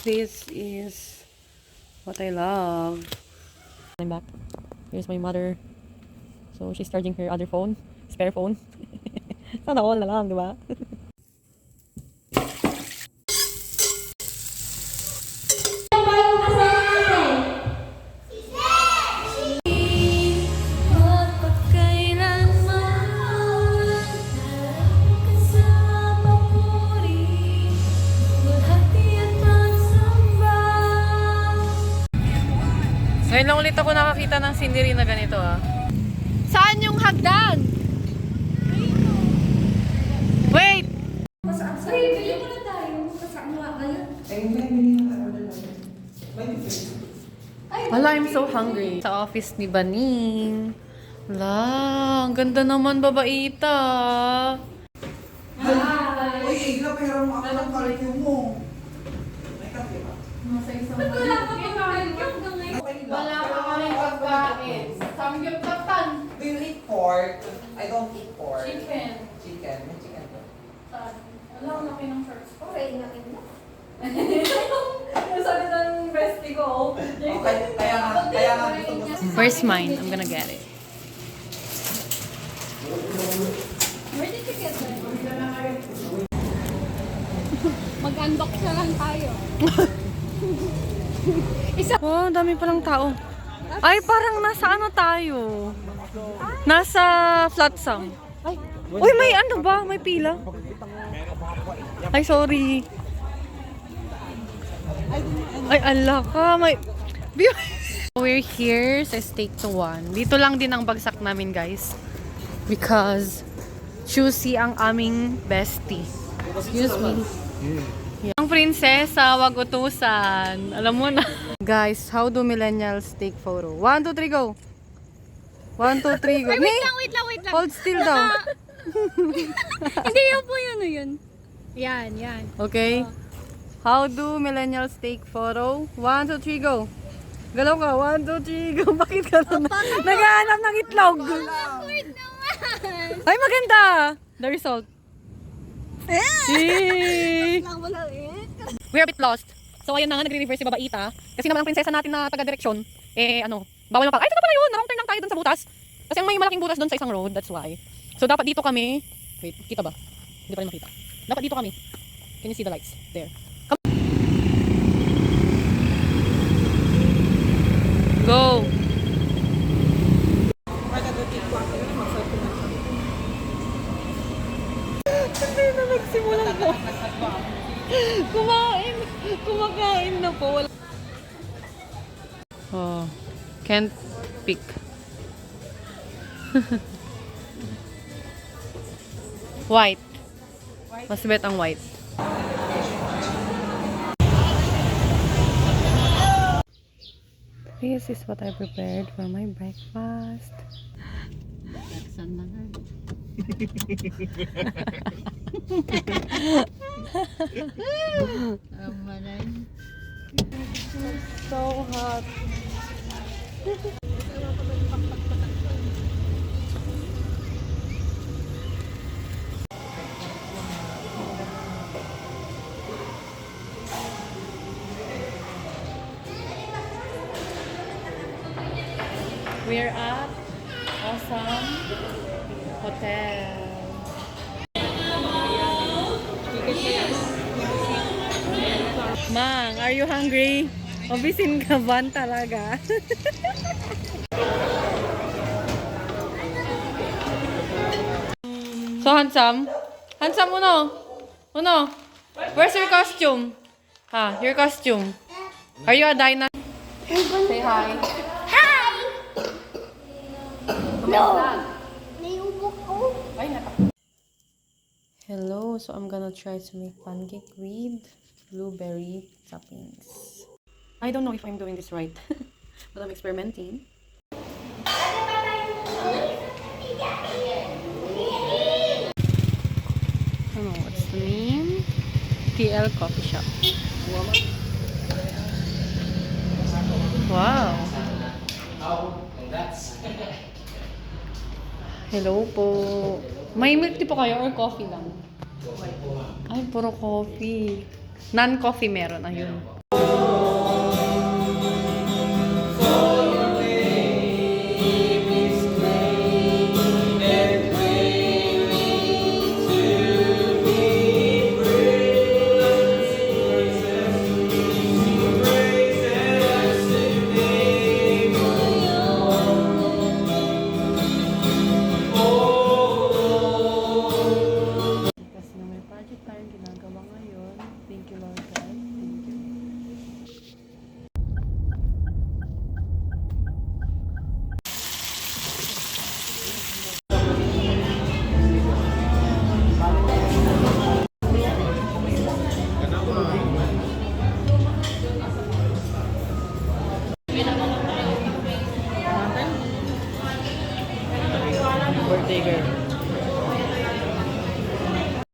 this is what I love. I'm back. Here's my mother. So she's charging her other phone, spare phone. Sana all na lang, di ba? Ngayon lang ulit ako nakakita ng scenery na ganito ah. Saan yung hagdan? Wait! Sorry, bili mo na tayo. Kasama nga kayo. Wala, I'm so hungry. Sa office ni Baning. Wala, ang ganda naman babaita. Uy, Igla, pero ako ng curriculum mo. May kape ba? Ba't wala ka pa kain? Wala pa kami pagkain. Samgyupsatan. Do you eat pork? I don't eat pork. Chicken. Chicken. May chicken ba? Wala, ang laki ng shorts. Okay, nakin mo. Yung sabi ng bestie ko. Okay, kaya nga gusto mo. Where's mine? I'm gonna get it. Where did you get that? Mag-unbox na lang tayo. Oh, dami palang tao. Ay, parang nasa ano tayo? Nasa Flotsam. Ay, uy, may ano ba? May pila? Ay, sorry. Ay, ala ka. May... We're here sa Steak to One. Dito lang din ang bagsak namin, guys. Because choosy ang aming bestie. Excuse me. Yeah. Ang prinsesa, wag utusan. Alam mo na. Guys, how do millennials take photo? 1, 2, 3, go! 1, 2, 3, go. Ay, wait lang. Hold still daw. Hindi yun po yun. Yan. Okay? How do millennials take photo? 1, 2, 3, go! Galaw ka. 1, 2, 3, go. Bakit ka na? Naghahanap ng itlog. Awkward naman. Ay, maganda! The result. Yay! Lang mo lang We're a bit lost. So, ayun na nga, nagre-reverse si Babaita. Kasi naman ang prinsesa natin na taga-direksyon, bawal pa. Ay, ito na pala yun! Nakang turn lang tayo dun sa butas. Kasi ang may malaking butas dun sa isang road, that's why. So, dapat dito kami, wait, kita ba? Hindi pa rin makita. Dapat dito kami. Can you see the lights? There. Come. Go! Kasi na nagsimulan po. Kumakain na po. Oh, can't pick. White. Mas bet ang white. This is what I prepared for my breakfast. So hot. We're at Awesome Hotel. Mang, are you hungry? Obisin ka ba talaga? So handsome? Handsome, Uno? Where's your costume? Your costume. Are you a dinosaur? Say hi. Hello, so I'm gonna try to make pancake with blueberry toppings. I don't know if I'm doing this right, but I'm experimenting. Oh, what's the name? TL Coffee Shop. Wow. Hello po. May milk tea po kayo or coffee lang? Ay, puro coffee. Non-coffee meron. Ayun. tayong ginagawa ngayon. Thank you Lord God.